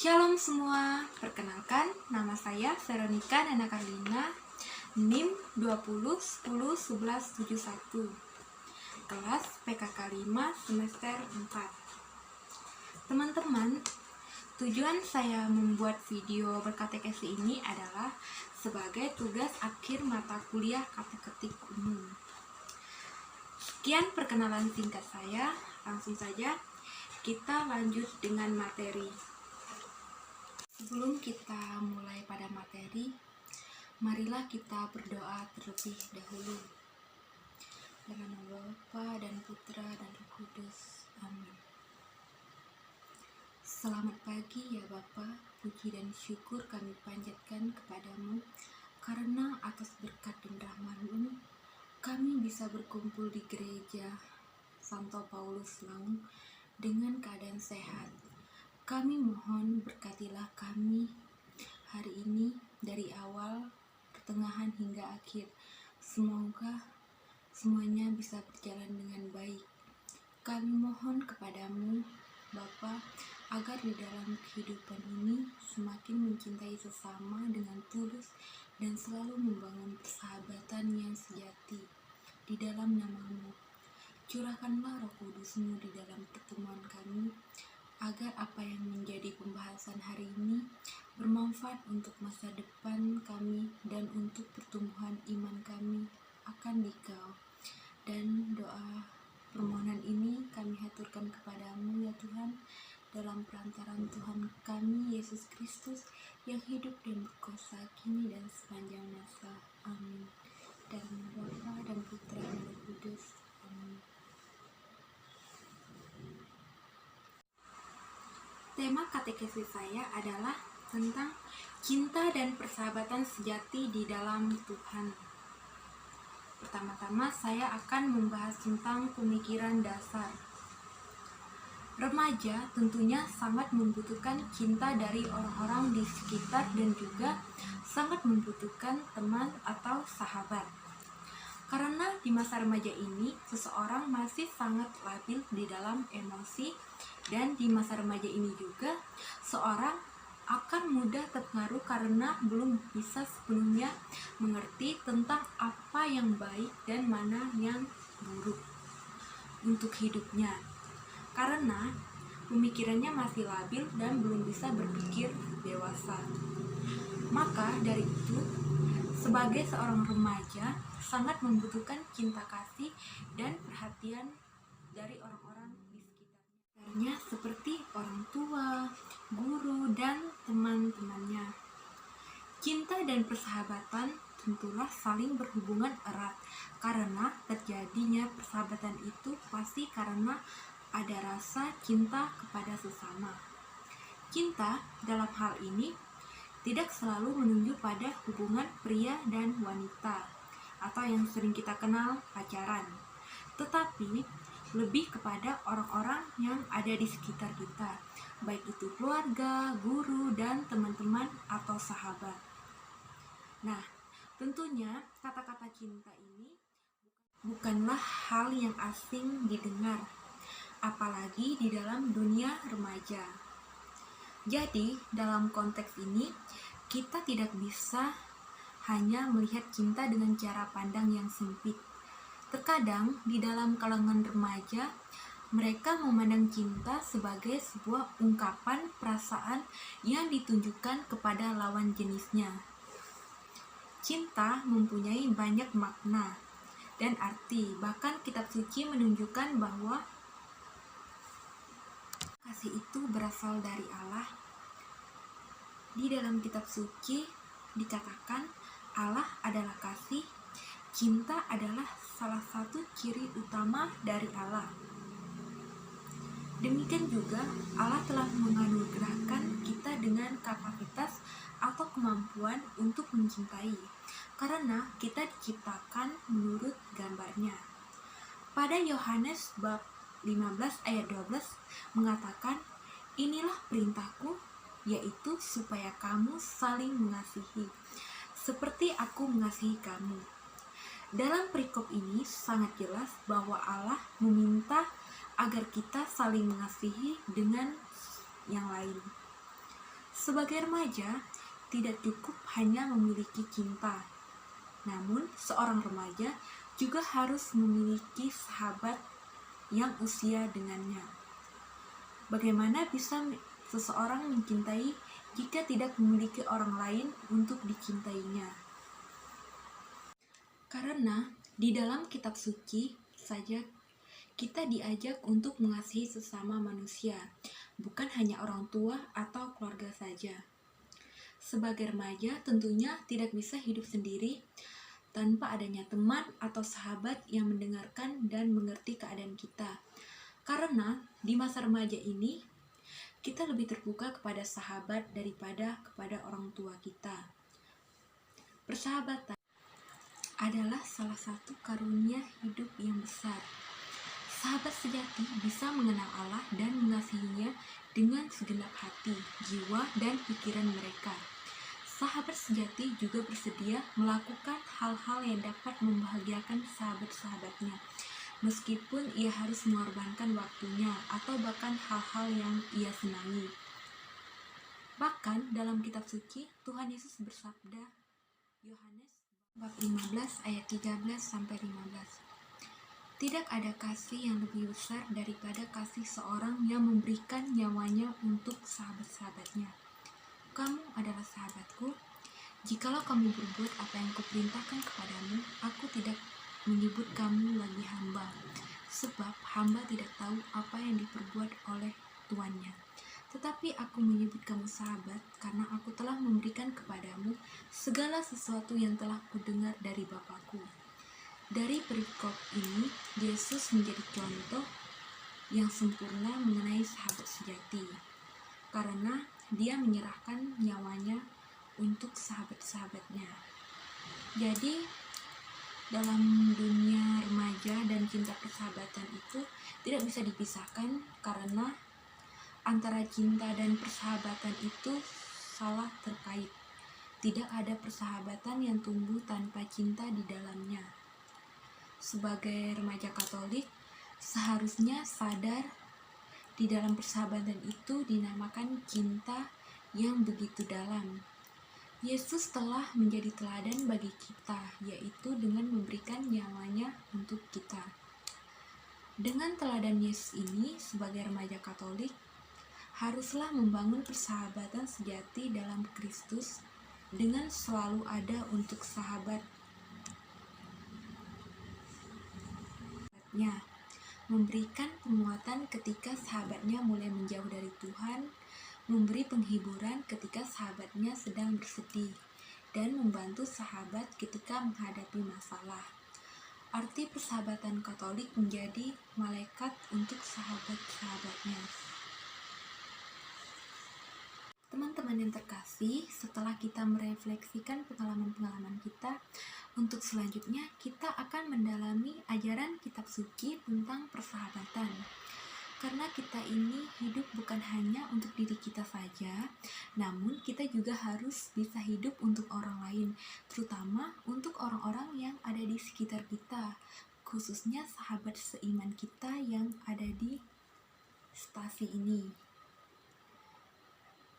Shalom semua, perkenalkan nama saya Veronica Nana Karlina, NIM 20101171, kelas PKK 5 semester 4. Teman-teman, tujuan saya membuat video berkatekesi ini adalah sebagai tugas akhir mata kuliah kateketik umum. Sekian perkenalan singkat saya, langsung saja kita lanjut dengan materi. Sebelum kita mulai pada materi, marilah kita berdoa terlebih dahulu. Dalam nama Bapa dan Putra dan Roh Kudus. Amin. Selamat pagi ya Bapa, puji dan syukur kami panjatkan kepadamu, karena atas berkat dan rahmat-Mu, kami bisa berkumpul di gereja Santo Paulus Langung dengan keadaan sehat. Kami mohon berkatilah kami hari ini dari awal, pertengahan hingga akhir. Semoga semuanya bisa berjalan dengan baik. Kami mohon kepadamu, Bapa, agar di dalam kehidupan ini semakin mencintai sesama dengan tulus dan selalu membangun persahabatan yang sejati di dalam nama-Mu. Curahkanlah Roh Kudus-Mu di dalam pertemuan kami, agar apa yang menjadi pembahasan hari ini bermanfaat untuk masa depan kami dan untuk pertumbuhan iman kami akan Dikau. Dan doa permohonan ini kami haturkan kepadamu ya Tuhan, dalam perantaran Tuhan kami Yesus Kristus yang hidup dan berkuasa kini dan sepanjang masa. Amin. Dalam nama Bapa dan Putra dan Roh Kudus. Amin. Tema katekesi saya adalah tentang cinta dan persahabatan sejati di dalam Tuhan. Pertama-tama saya akan membahas tentang pemikiran dasar. Remaja tentunya sangat membutuhkan cinta dari orang-orang di sekitar dan juga sangat membutuhkan teman atau sahabat. Karena di masa remaja ini, seseorang masih sangat labil di dalam emosi, dan di masa remaja ini juga, seorang akan mudah terpengaruh karena belum bisa sepenuhnya mengerti tentang apa yang baik dan mana yang buruk untuk hidupnya. Karena pemikirannya masih labil dan belum bisa berpikir dewasa. Maka dari itu, sebagai seorang remaja, sangat membutuhkan cinta kasih dan perhatian dari orang-orang di sekitarnya, seperti orang tua, guru, dan teman-temannya. Cinta dan persahabatan tentulah saling berhubungan erat, karena terjadinya persahabatan itu pasti karena ada rasa cinta kepada sesama. Cinta dalam hal ini tidak selalu menunjuk pada hubungan pria dan wanita, atau yang sering kita kenal pacaran, tetapi lebih kepada orang-orang yang ada di sekitar kita, baik itu keluarga, guru, dan teman-teman atau sahabat. Nah, tentunya kata-kata cinta ini bukanlah hal yang asing didengar, apalagi di dalam dunia remaja. Jadi, dalam konteks ini, kita tidak bisa hanya melihat cinta dengan cara pandang yang sempit. Terkadang di dalam kalangan remaja, mereka memandang cinta sebagai sebuah ungkapan perasaan yang ditunjukkan kepada lawan jenisnya. Cinta mempunyai banyak makna dan arti, bahkan kitab suci menunjukkan bahwa kasih itu berasal dari Allah. Di dalam kitab suci dikatakan Allah adalah kasih. Cinta adalah salah satu ciri utama dari Allah. Demikian juga Allah telah menganugerahkan kita dengan kapasitas atau kemampuan untuk mencintai, karena kita diciptakan menurut gambarnya. Pada Yohanes bab 15 ayat 12 mengatakan, "Inilah perintahku, yaitu supaya kamu saling mengasihi, seperti aku mengasihi kamu." Dalam perikop ini sangat jelas bahwa Allah meminta agar kita saling mengasihi dengan yang lain. Sebagai remaja, tidak cukup hanya memiliki cinta, namun seorang remaja juga harus memiliki sahabat yang usia dengannya. Bagaimana bisa seseorang mencintai jika tidak memiliki orang lain untuk dicintainya? Karena di dalam kitab suci saja kita diajak untuk mengasihi sesama manusia, bukan hanya orang tua atau keluarga saja. Sebagai remaja tentunya tidak bisa hidup sendiri tanpa adanya teman atau sahabat yang mendengarkan dan mengerti keadaan kita. Karena di masa remaja ini kita lebih terbuka kepada sahabat daripada kepada orang tua kita. Persahabatan adalah salah satu karunia hidup yang besar. Sahabat sejati bisa mengenal Allah dan mengasihinya dengan segenap hati, jiwa, dan pikiran mereka. Sahabat sejati juga bersedia melakukan hal-hal yang dapat membahagiakan sahabat-sahabatnya, meskipun ia harus mengorbankan waktunya atau bahkan hal-hal yang ia senangi. Bahkan dalam kitab suci, Tuhan Yesus bersabda, Yohanes bab 15 ayat 13-15. Tidak ada kasih yang lebih besar daripada kasih seorang yang memberikan nyawanya untuk sahabat-sahabatnya. Kamu adalah sahabatku, jikalau kamu berbuat apa yang kuperintahkan kepadamu. Aku tidak menyebut kamu lagi hamba, sebab hamba tidak tahu apa yang diperbuat oleh tuannya. Tetapi aku menyebut kamu sahabat, karena aku telah memberikan kepadamu segala sesuatu yang telah kudengar dari Bapa-Ku. Dari perikop ini, Yesus menjadi contoh yang sempurna mengenai sahabat sejati, karena dia menyerahkan nyawanya untuk sahabat-sahabatnya. Jadi, dalam dunia remaja dan cinta persahabatan itu tidak bisa dipisahkan, karena antara cinta dan persahabatan itu salah terkait. Tidak ada persahabatan yang tumbuh tanpa cinta di dalamnya. Sebagai remaja Katolik, seharusnya sadar di dalam persahabatan itu dinamakan cinta yang begitu dalam. Yesus telah menjadi teladan bagi kita, yaitu dengan memberikan nyawanya untuk kita. Dengan teladan Yesus ini, sebagai remaja Katolik, haruslah membangun persahabatan sejati dalam Kristus dengan selalu ada untuk sahabatnya, memberikan penguatan ketika sahabatnya mulai menjauh dari Tuhan, memberi penghiburan ketika sahabatnya sedang bersedih, dan membantu sahabat ketika menghadapi masalah. Arti persahabatan Katolik menjadi malaikat untuk sahabat-sahabatnya. Teman-teman yang terkasih, setelah kita merefleksikan pengalaman-pengalaman kita, untuk selanjutnya kita akan mendalami ajaran kitab suci tentang persahabatan. Karena kita ini hidup bukan hanya untuk diri kita saja, namun kita juga harus bisa hidup untuk orang lain, terutama untuk orang-orang yang ada di sekitar kita, khususnya sahabat seiman kita yang ada di stasi ini.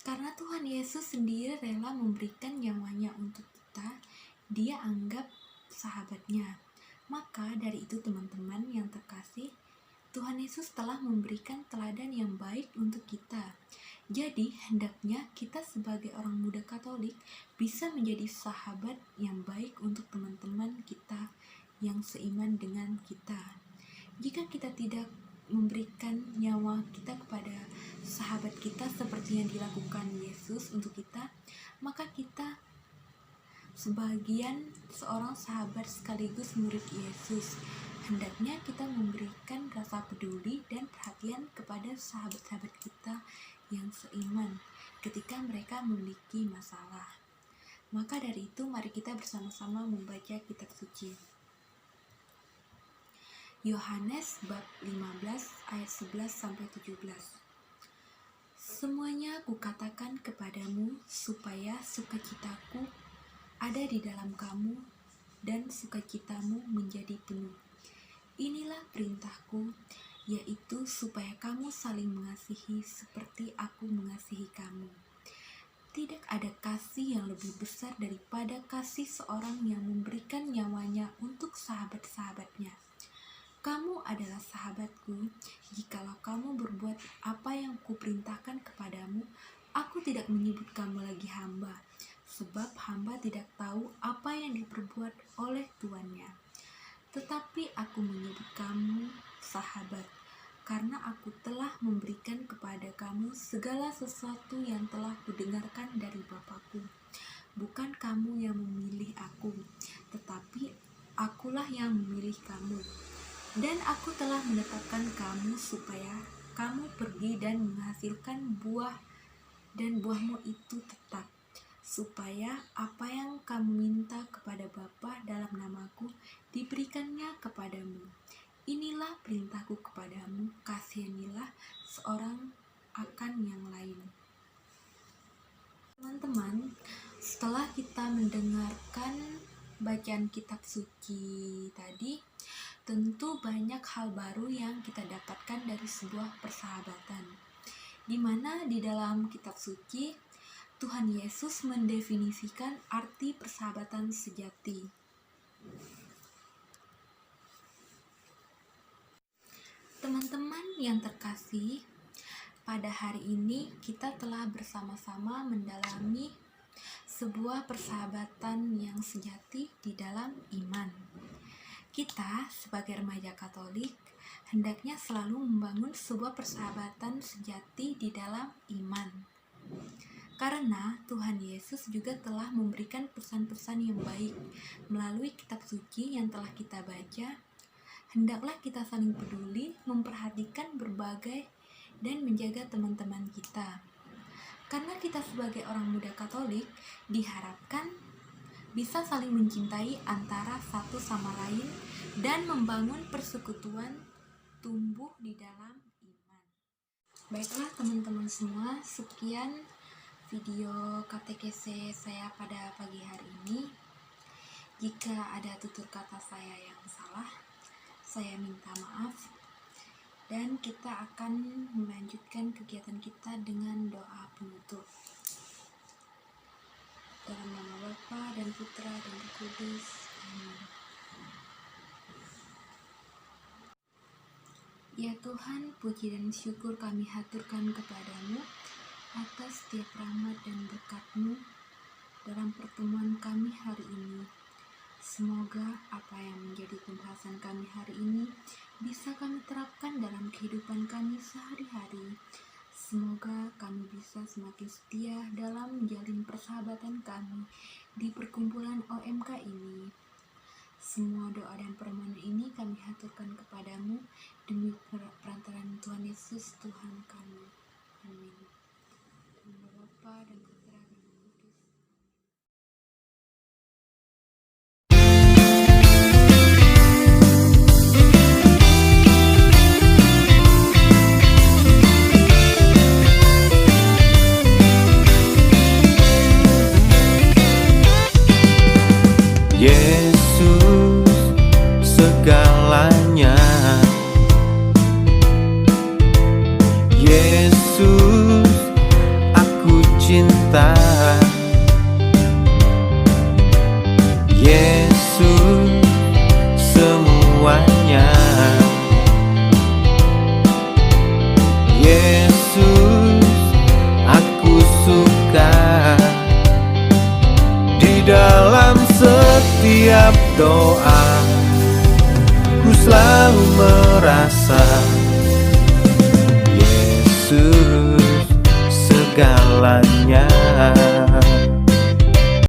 Karena Tuhan Yesus sendiri rela memberikan nyawanya untuk kita, dia anggap sahabatnya. Maka dari itu teman-teman yang terkasih, Tuhan Yesus telah memberikan teladan yang baik untuk kita. Jadi hendaknya kita sebagai orang muda Katolik bisa menjadi sahabat yang baik untuk teman-teman kita yang seiman dengan kita. Jika kita tidak memberikan nyawa kita kepada sahabat kita seperti yang dilakukan Yesus untuk kita, maka kita sebagian seorang sahabat sekaligus murid Yesus. Hendaknya kita memberikan rasa peduli dan perhatian kepada sahabat-sahabat kita yang seiman ketika mereka memiliki masalah. Maka dari itu mari kita bersama-sama membaca kitab suci. Yohanes bab 15 ayat 11-17. Semuanya kukatakan kepadamu supaya sukacitaku ada di dalam kamu dan sukacitamu menjadi penuh. Inilah perintahku, yaitu supaya kamu saling mengasihi seperti aku mengasihi kamu. Tidak ada kasih yang lebih besar daripada kasih seorang yang memberikan nyawanya untuk sahabat-sahabatnya. Kamu adalah sahabatku, jikalau kamu berbuat apa yang kuperintahkan kepadamu. Aku tidak menyebut kamu lagi hamba, sebab hamba tidak tahu apa yang diperbuat oleh tuannya. Tetapi aku menyebut kamu sahabat, karena aku telah memberikan kepada kamu segala sesuatu yang telah kudengarkan dari Bapakku. Bukan kamu yang memilih aku, tetapi akulah yang memilih kamu. Dan aku telah menetapkan kamu supaya kamu pergi dan menghasilkan buah, dan buahmu itu tetap, supaya apa yang kamu minta kepada Bapa dalam namaku diberikannya kepadamu. Inilah perintahku kepadamu, kasihanilah seorang akan yang lain. Teman-teman, setelah kita mendengarkan bacaan kitab suci tadi, tentu banyak hal baru yang kita dapatkan dari sebuah persahabatan, di mana di dalam kitab suci Tuhan Yesus mendefinisikan arti persahabatan sejati. Teman-teman yang terkasih, pada hari ini kita telah bersama-sama mendalami sebuah persahabatan yang sejati di dalam iman. Kita sebagai remaja Katolik hendaknya selalu membangun sebuah persahabatan sejati di dalam iman. Karena Tuhan Yesus juga telah memberikan pesan-pesan yang baik melalui kitab suci yang telah kita baca. Hendaklah kita saling peduli, memperhatikan berbagai dan menjaga teman-teman kita. Karena kita sebagai orang muda Katolik diharapkan bisa saling mencintai antara satu sama lain dan membangun persekutuan tumbuh di dalam iman. Baiklah teman-teman semua, sekian video katekese saya pada pagi hari ini. Jika ada tutur kata saya yang salah, saya minta maaf. Dan kita akan melanjutkan kegiatan kita dengan doa penutup. Dalam nama Bapa dan Putra dan Roh Kudus. Amin. Ya Tuhan, puji dan syukur kami haturkan kepadamu atas setiap rahmat dan berkat-Mu dalam pertemuan kami hari ini. Semoga apa yang menjadi pembahasan kami hari ini bisa kami terapkan dalam kehidupan kami sehari-hari. Semoga kami bisa semakin setia dalam menjalin persahabatan kami di perkumpulan OMK ini. Semua doa dan permohonan ini kami haturkan kepadamu demi perantaraan Tuhan Yesus Tuhan kami. Amin. Dalam nama Bapa dan Putra dan Roh Kudus. Yesus segalanya, Yesus aku cinta, Yesus semuanya, Yesus aku suka. Di dalam setiap doa ku selalu merasa Yesus segalanya.